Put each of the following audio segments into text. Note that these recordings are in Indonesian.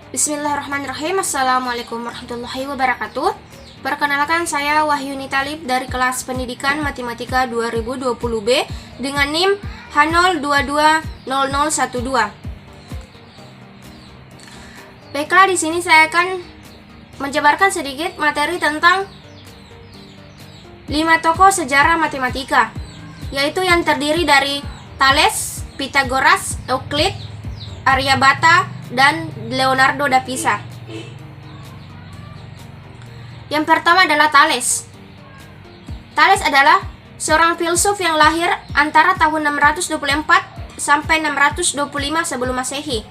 Bismillahirrahmanirrahim. Assalamualaikum warahmatullahi wabarakatuh. Perkenalkan, saya Wahyuni Talib dari kelas Pendidikan Matematika 2020B dengan NIM H0220012. Baiklah, di sini saya akan menjabarkan sedikit materi tentang 5 tokoh sejarah matematika, yaitu yang terdiri dari Thales, Pythagoras, Euclid, Aryabhata, dan Leonardo da Pisa. Yang pertama adalah Thales. Thales adalah seorang filsuf yang lahir antara tahun 624 sampai 625 sebelum Masehi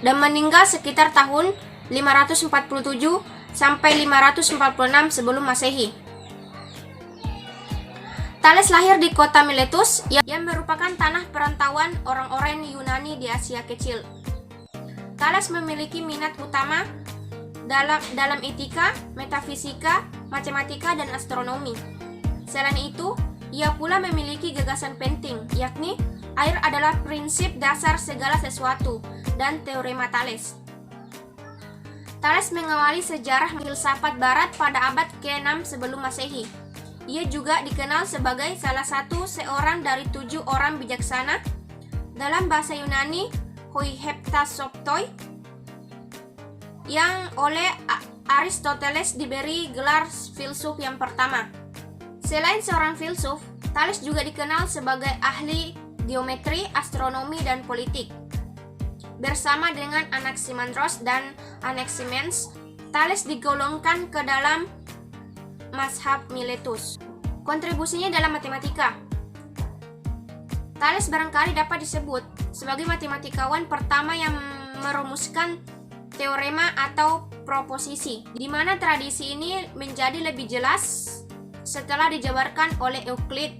dan meninggal sekitar tahun 547 sampai 546 sebelum Masehi. Thales lahir di kota Miletus yang merupakan tanah perantauan orang-orang Yunani di Asia Kecil. Thales memiliki minat utama dalam etika, metafisika, matematika, dan astronomi. Selain itu, ia pula memiliki gagasan penting, yakni air adalah prinsip dasar segala sesuatu dan teorema Thales. Thales mengawali sejarah filsafat barat pada abad ke-6 sebelum Masehi. Ia juga dikenal sebagai salah satu seorang dari 7 orang bijaksana. Dalam bahasa Yunani, Hoi Heptasoptoi, yang oleh Aristoteles diberi gelar filsuf yang pertama. Selain seorang filsuf, Thales juga dikenal sebagai ahli geometri, astronomi, dan politik. Bersama dengan Anaximandros dan Anaximens, Thales digolongkan ke dalam mazhab Miletus. Kontribusinya dalam matematika. Thales barangkali dapat disebut sebagai matematikawan pertama yang merumuskan teorema atau proposisi, di mana tradisi ini menjadi lebih jelas setelah dijabarkan oleh Euclid.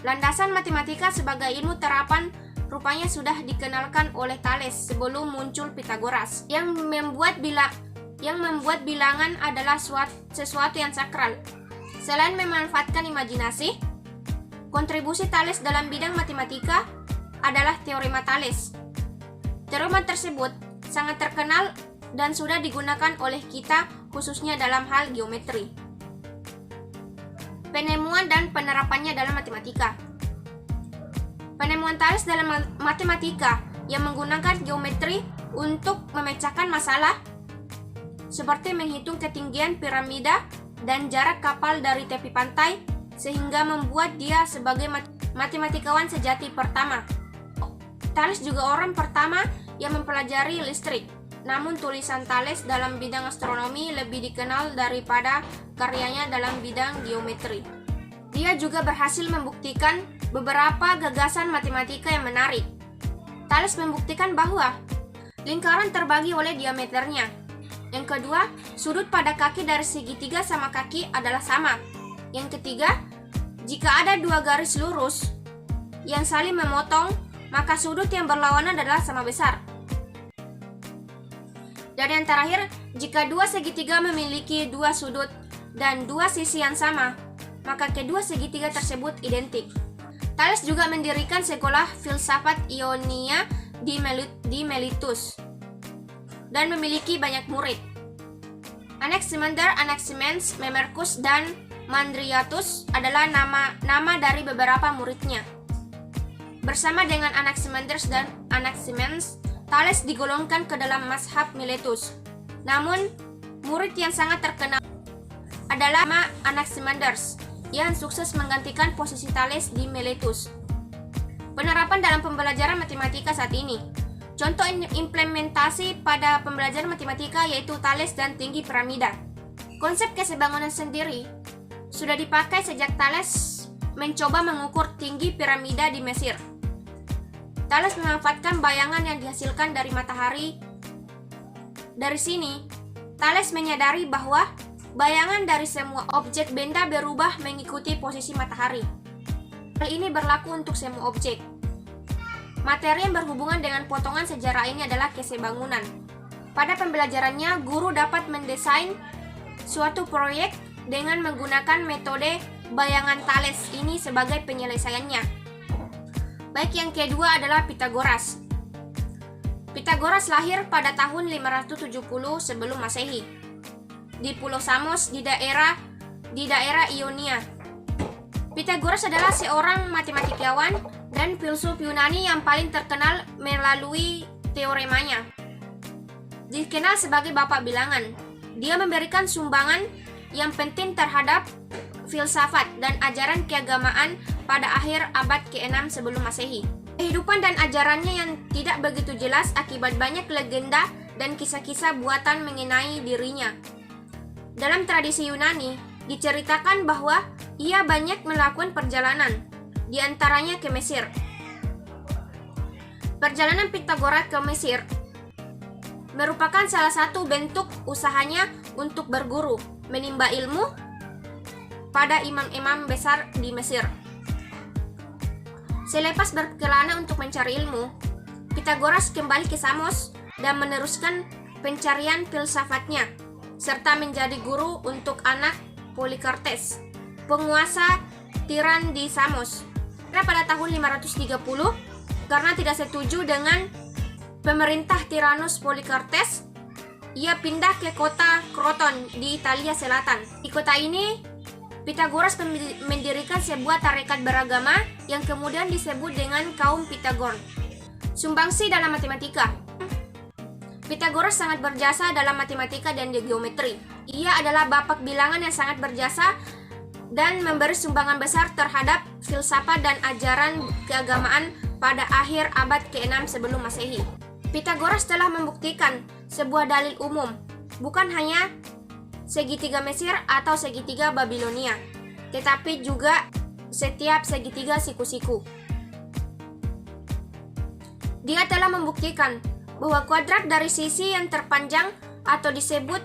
Landasan matematika sebagai ilmu terapan rupanya sudah dikenalkan oleh Thales sebelum muncul Pythagoras, yang membuat bilangan adalah sesuatu yang sakral. Selain memanfaatkan imajinasi, kontribusi Thales dalam bidang matematika adalah teorema Thales. Teorema tersebut sangat terkenal dan sudah digunakan oleh kita khususnya dalam hal geometri. Penemuan dan penerapannya dalam matematika. Penemuan Thales dalam matematika yang menggunakan geometri untuk memecahkan masalah seperti menghitung ketinggian piramida dan jarak kapal dari tepi pantai, sehingga membuat dia sebagai matematikawan sejati pertama. Thales juga orang pertama yang mempelajari listrik. Namun tulisan Thales dalam bidang astronomi lebih dikenal daripada karyanya dalam bidang geometri. Dia juga berhasil membuktikan beberapa gagasan matematika yang menarik. Thales membuktikan bahwa lingkaran terbagi oleh diameternya. Yang kedua, sudut pada kaki dari segitiga sama kaki adalah sama. Yang ketiga, jika ada 2 garis lurus yang saling memotong, maka sudut yang berlawanan adalah sama besar. Dan yang terakhir, jika 2 segitiga memiliki 2 sudut dan 2 sisi yang sama, maka kedua segitiga tersebut identik. Thales juga mendirikan sekolah filsafat Ionia di Miletus dan memiliki banyak murid. Anaximander, Anaximens, Memmerkus, dan Mandriatus adalah nama dari beberapa muridnya. Bersama dengan Anaximander dan Anaximens, Thales digolongkan ke dalam mazhab Miletus. Namun, murid yang sangat terkenal adalah Anaximander yang sukses menggantikan posisi Thales di Miletus. Penerapan dalam pembelajaran matematika saat ini. Contoh implementasi pada pembelajaran matematika yaitu Thales dan tinggi piramida. Konsep kesebangunan sendiri sudah dipakai sejak Thales mencoba mengukur tinggi piramida di Mesir. Thales memanfaatkan bayangan yang dihasilkan dari matahari. Dari sini, Thales menyadari bahwa bayangan dari semua objek benda berubah mengikuti posisi matahari. Hal ini berlaku untuk semua objek. Materi yang berhubungan dengan potongan sejarah ini adalah kesebangunan. Pada pembelajarannya, guru dapat mendesain suatu proyek dengan menggunakan metode bayangan Thales ini sebagai penyelesaiannya. Baik, yang kedua adalah Pythagoras. Pythagoras lahir pada tahun 570 sebelum Masehi di Pulau Samos di daerah Ionia. Pythagoras adalah seorang matematikawan dan filsuf Yunani yang paling terkenal melalui teoremanya. Dikenal sebagai bapak bilangan. Dia memberikan sumbangan yang penting terhadap filsafat dan ajaran keagamaan pada akhir abad ke-6 sebelum Masehi. Kehidupan dan ajarannya yang tidak begitu jelas akibat banyak legenda dan kisah-kisah buatan mengenai dirinya. Dalam tradisi Yunani, diceritakan bahwa ia banyak melakukan perjalanan, di antaranya ke Mesir. Perjalanan Pythagoras ke Mesir merupakan salah satu bentuk usahanya untuk berguru, menimba ilmu pada imam-imam besar di Mesir. Selepas berkelana untuk mencari ilmu, Pythagoras kembali ke Samos dan meneruskan pencarian filsafatnya, serta menjadi guru untuk anak Polycartes, penguasa tiran di Samos. Pada tahun 530, karena tidak setuju dengan pemerintah Tyrannus Polycartes, ia pindah ke kota Kroton di Italia Selatan. Di kota ini, Pythagoras mendirikan sebuah tarekat beragama yang kemudian disebut dengan kaum Pythagorean. Sumbangsi dalam matematika. Pythagoras sangat berjasa dalam matematika dan geometri. Ia adalah bapak bilangan yang sangat berjasa dan memberi sumbangan besar terhadap filsafat dan ajaran keagamaan pada akhir abad ke-6 sebelum Masehi. Pythagoras telah membuktikan sebuah dalil umum, bukan hanya segitiga Mesir atau segitiga Babilonia, tetapi juga setiap segitiga siku-siku. Dia telah membuktikan bahwa kuadrat dari sisi yang terpanjang atau disebut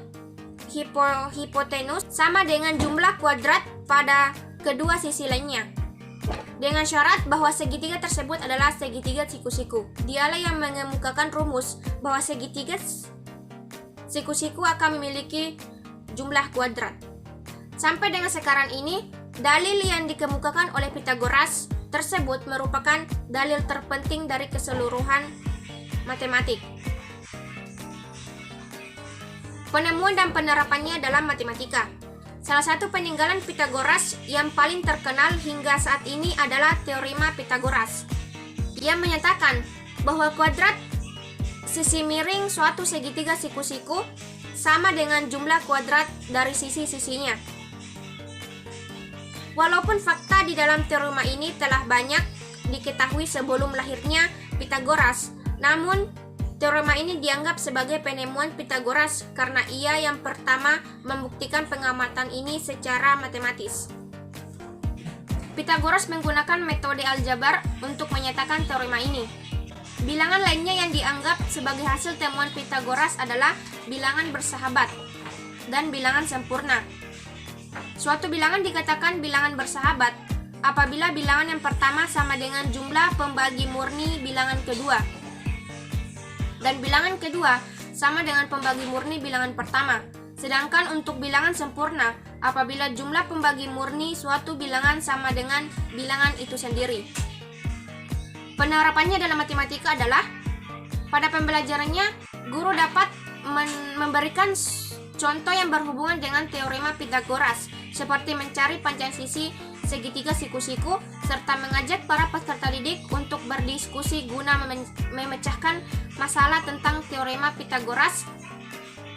hipotenus sama dengan jumlah kuadrat pada kedua sisi lainnya, dengan syarat bahwa segitiga tersebut adalah segitiga siku-siku. Dialah yang mengemukakan rumus bahwa segitiga siku-siku akan memiliki jumlah kuadrat. Sampai dengan sekarang ini, dalil yang dikemukakan oleh Pythagoras tersebut merupakan dalil terpenting dari keseluruhan matematik. Penemuan dan penerapannya dalam matematika. Salah satu peninggalan Pythagoras yang paling terkenal hingga saat ini adalah teorema Pythagoras. Ia menyatakan bahwa kuadrat sisi miring suatu segitiga siku-siku sama dengan jumlah kuadrat dari sisi-sisinya. Walaupun fakta di dalam teorema ini telah banyak diketahui sebelum lahirnya Pythagoras, namun teorema ini dianggap sebagai penemuan Pythagoras karena ia yang pertama membuktikan pengamatan ini secara matematis. Pythagoras menggunakan metode aljabar untuk menyatakan teorema ini. Bilangan lainnya yang dianggap sebagai hasil temuan Pythagoras adalah bilangan bersahabat dan bilangan sempurna. Suatu bilangan dikatakan bilangan bersahabat apabila bilangan yang pertama sama dengan jumlah pembagi murni bilangan kedua, dan bilangan kedua sama dengan pembagi murni bilangan pertama. Sedangkan untuk bilangan sempurna, apabila jumlah pembagi murni suatu bilangan sama dengan bilangan itu sendiri. Penerapannya dalam matematika adalah, pada pembelajarannya, guru dapat memberikan contoh yang berhubungan dengan teorema Pythagoras, seperti mencari panjang sisi segitiga siku-siku, serta mengajak para peserta didik untuk berdiskusi guna memecahkan masalah tentang teorema Pythagoras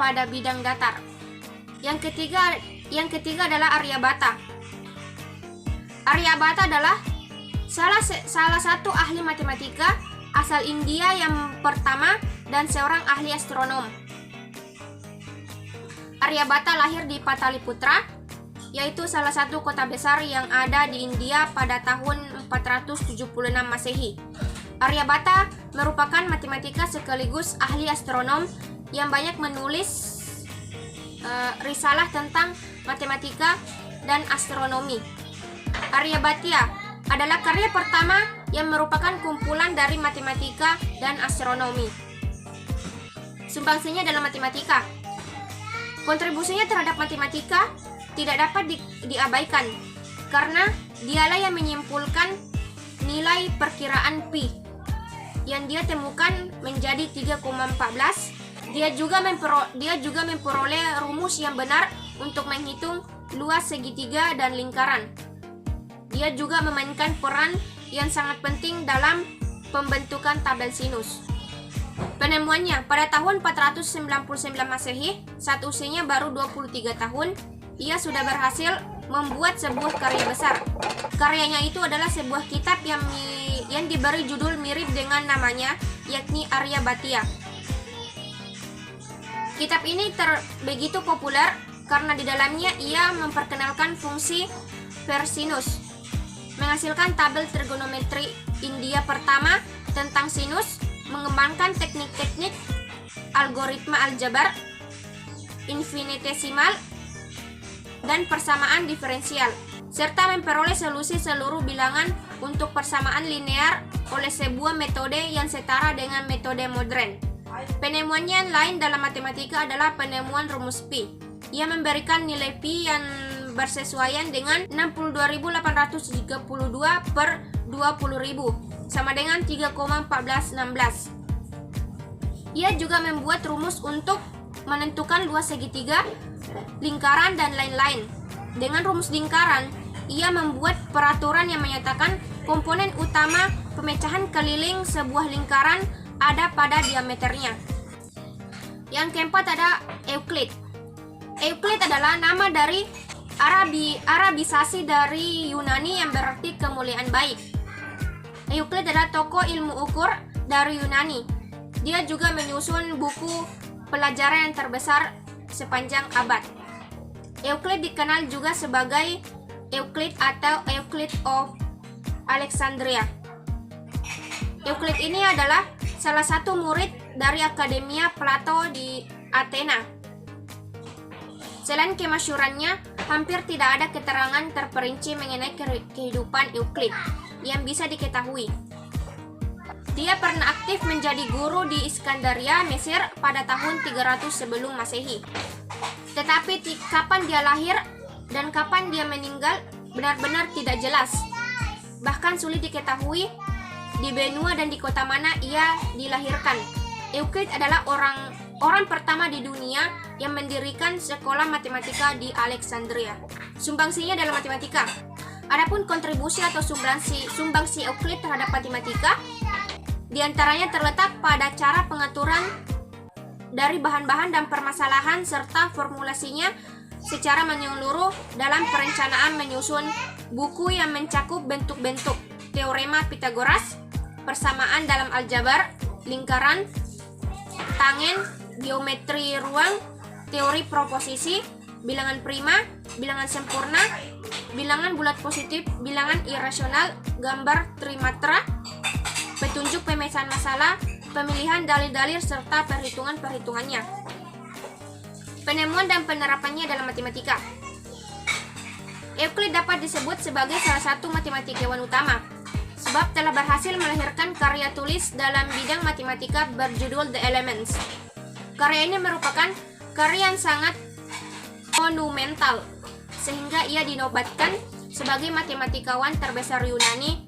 pada bidang datar. Yang ketiga adalah Aryabhata. Aryabhata adalah salah satu ahli matematika asal India yang pertama dan seorang ahli astronom. Aryabhata lahir di Pataliputra, yaitu salah satu kota besar yang ada di India pada tahun 476 Masehi. Aryabhata merupakan matematika sekaligus ahli astronom yang banyak menulis risalah tentang matematika dan astronomi. Aryabhata adalah karya pertama yang merupakan kumpulan dari matematika dan astronomi. Sumbangsinya dalam matematika. Kontribusinya terhadap matematika tidak dapat diabaikan karena dialah yang menyimpulkan nilai perkiraan pi. yang dia temukan menjadi 3,14. Dia juga memperoleh rumus yang benar untuk menghitung luas segitiga dan lingkaran. Dia juga memainkan peran yang sangat penting dalam pembentukan tabel sinus. Penemuannya pada tahun 499 Masehi, saat usianya baru 23 tahun, ia sudah berhasil membuat sebuah karya besar. Karyanya itu adalah sebuah kitab yang diberi judul mirip dengan namanya, yakni Aryabhatiya. Kitab ini begitu populer karena di dalamnya ia memperkenalkan fungsi persinus, menghasilkan tabel trigonometri India pertama tentang sinus, mengembangkan teknik-teknik algoritma aljabar, infinitesimal, dan persamaan diferensial, serta memperoleh solusi seluruh bilangan untuk persamaan linear oleh sebuah metode yang setara dengan metode modern. Penemuannya lain dalam matematika adalah penemuan rumus pi. Ia memberikan nilai pi yang bersesuaian dengan 62.832 per 20.000 sama dengan 3,1416. Ia juga membuat rumus untuk menentukan luas segitiga, lingkaran, dan lain-lain. Dengan rumus lingkaran, ia membuat peraturan yang menyatakan komponen utama pemecahan keliling sebuah lingkaran ada pada diameternya. Yang keempat ada Euclid. Euclid adalah nama dari Arabisasi dari Yunani yang berarti kemuliaan baik. Euclid adalah tokoh ilmu ukur dari Yunani. Dia juga menyusun buku pelajaran yang terbesar sepanjang abad. Euclid dikenal juga sebagai Euclid atau Euclid of Alexandria. Euclid ini adalah salah satu murid dari Akademia Plato di Athena. Selain kemasyhurannya, hampir tidak ada keterangan terperinci mengenai kehidupan Euclid yang bisa diketahui. Dia pernah aktif menjadi guru di Iskandaria, Mesir pada tahun 300 sebelum Masehi. Tetapi kapan dia lahir dan kapan dia meninggal benar-benar tidak jelas. Bahkan sulit diketahui di benua dan di kota mana ia dilahirkan. Euclid adalah orang pertama di dunia yang mendirikan sekolah matematika di Alexandria. Sumbangsinya dalam matematika. Adapun kontribusi atau sumbangsi Euclid terhadap matematika, diantaranya terletak pada cara pengaturan dari bahan-bahan dan permasalahan serta formulasinya secara menyeluruh dalam perencanaan menyusun buku yang mencakup bentuk-bentuk teorema Pythagoras, persamaan dalam aljabar, lingkaran, tangen, geometri ruang, teori proposisi, bilangan prima, bilangan sempurna, bilangan bulat positif, bilangan irasional, gambar trimatra, petunjuk pemecahan masalah, pemilihan dalil-dalil serta perhitungan-perhitungannya. Penemuan dan penerapannya dalam matematika. Euclid dapat disebut sebagai salah satu matematikawan utama, sebab telah berhasil melahirkan karya tulis dalam bidang matematika berjudul The Elements. Karya ini merupakan karya yang sangat monumental, sehingga ia dinobatkan sebagai matematikawan terbesar Yunani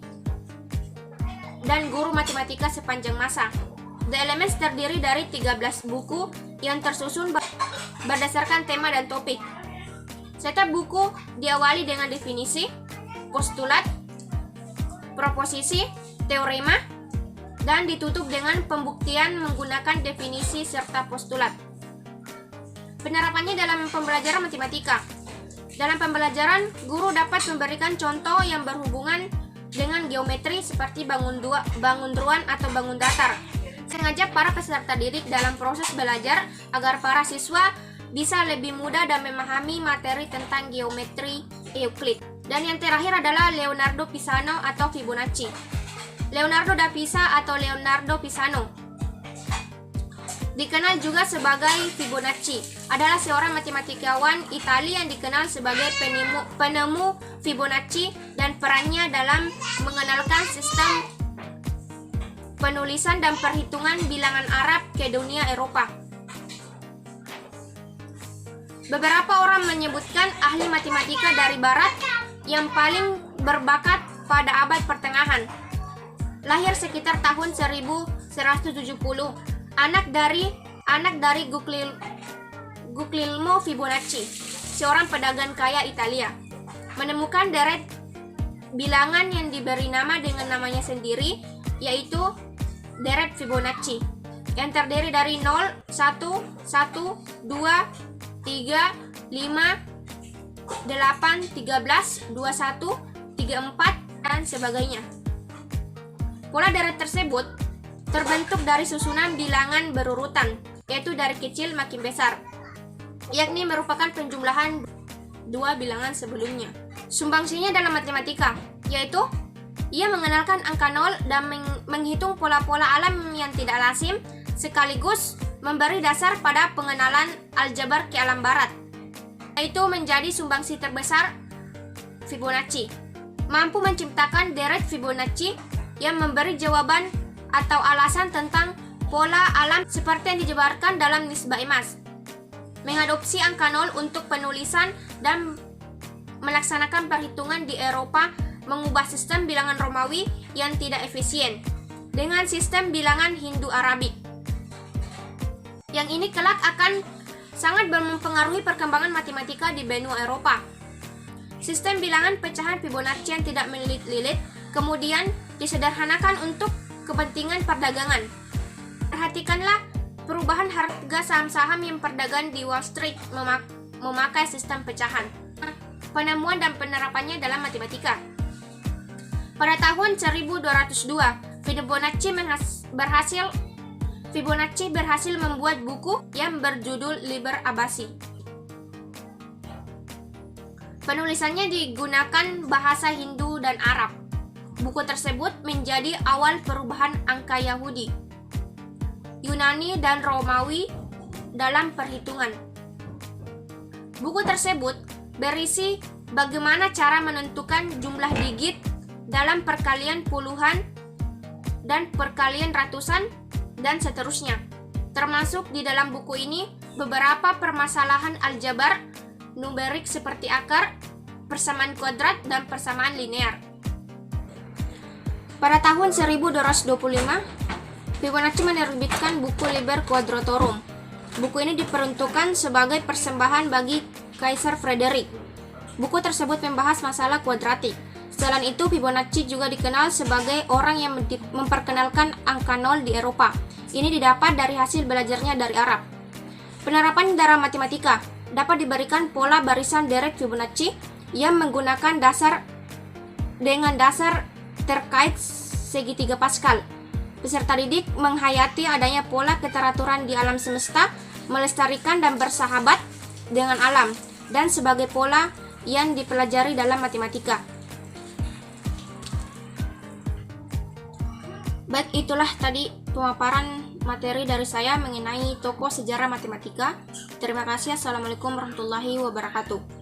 dan guru matematika sepanjang masa. The Elements terdiri dari 13 buku yang tersusun berdasarkan tema dan topik. Setiap buku diawali dengan definisi, postulat, proposisi, teorema, dan ditutup dengan pembuktian menggunakan definisi serta postulat. Penerapannya dalam pembelajaran matematika. Dalam pembelajaran, guru dapat memberikan contoh yang berhubungan dengan geometri seperti bangun ruang atau bangun datar. Sengaja para peserta didik dalam proses belajar agar para siswa bisa lebih mudah dan memahami materi tentang geometri Euclid. Dan yang terakhir adalah Leonardo Pisano atau Fibonacci. Leonardo da Pisa atau Leonardo Pisano, dikenal juga sebagai Fibonacci, adalah seorang matematikawan Italia yang dikenal sebagai penemu Fibonacci dan perannya dalam mengenalkan sistem penulisan dan perhitungan bilangan Arab ke dunia Eropa. Beberapa orang menyebutkan ahli matematika dari barat yang paling berbakat pada abad pertengahan. lahir sekitar tahun 1170, anak dari Guglielmo Fibonacci, seorang pedagang kaya Italia, menemukan deret bilangan yang diberi nama dengan namanya sendiri, yaitu deret Fibonacci, yang terdiri dari 0, 1, 1, 2, 3, 5, 8, 13, 21, 34, dan sebagainya. Pola deret tersebut terbentuk dari susunan bilangan berurutan, yaitu dari kecil makin besar, yakni merupakan penjumlahan dua bilangan sebelumnya. Sumbangsinya dalam matematika, yaitu ia mengenalkan angka 0 dan menghitung pola-pola alam yang tidak lazim, sekaligus memberi dasar pada pengenalan aljabar ke alam barat, yaitu menjadi sumbangsi terbesar Fibonacci. Mampu menciptakan deret Fibonacci yang memberi jawaban atau alasan tentang pola alam seperti yang dijabarkan dalam nisbah emas. Mengadopsi angka 0 untuk penulisan dan melaksanakan perhitungan di Eropa, mengubah sistem bilangan Romawi yang tidak efisien dengan sistem bilangan Hindu-Arabik. Yang ini kelak akan sangat mempengaruhi perkembangan matematika di benua Eropa. Sistem bilangan pecahan Fibonacci yang tidak melilit-lilit kemudian disederhanakan untuk kepentingan perdagangan. Perhatikanlah perubahan harga saham-saham yang perdagangan di Wall Street memakai sistem pecahan. Penemuan dan penerapannya dalam matematika. Pada tahun 1202, Fibonacci berhasil membuat buku yang berjudul Liber Abaci. Penulisannya digunakan bahasa Hindu dan Arab. Buku tersebut menjadi awal perubahan angka Yahudi, Yunani, dan Romawi dalam perhitungan. Buku tersebut berisi bagaimana cara menentukan jumlah digit dalam perkalian puluhan dan perkalian ratusan, dan seterusnya. Termasuk di dalam buku ini beberapa permasalahan aljabar numerik seperti akar, persamaan kuadrat, dan persamaan linear. Pada tahun 1225, Fibonacci menerbitkan buku Liber Quadratorum. Buku ini diperuntukkan sebagai persembahan bagi Kaisar Frederick. Buku tersebut membahas masalah kuadratik. Selain itu, Fibonacci juga dikenal sebagai orang yang memperkenalkan angka 0 di Eropa. Ini didapat dari hasil belajarnya dari Arab. Penerapan dalam matematika dapat diberikan pola barisan deret Fibonacci yang menggunakan dasar terkait segitiga Pascal. Peserta didik menghayati adanya pola keteraturan di alam semesta, melestarikan dan bersahabat dengan alam, dan sebagai pola yang dipelajari dalam matematika. Baik, itulah tadi pemaparan materi dari saya mengenai tokoh sejarah matematika. Terima kasih. Assalamualaikum warahmatullahi wabarakatuh.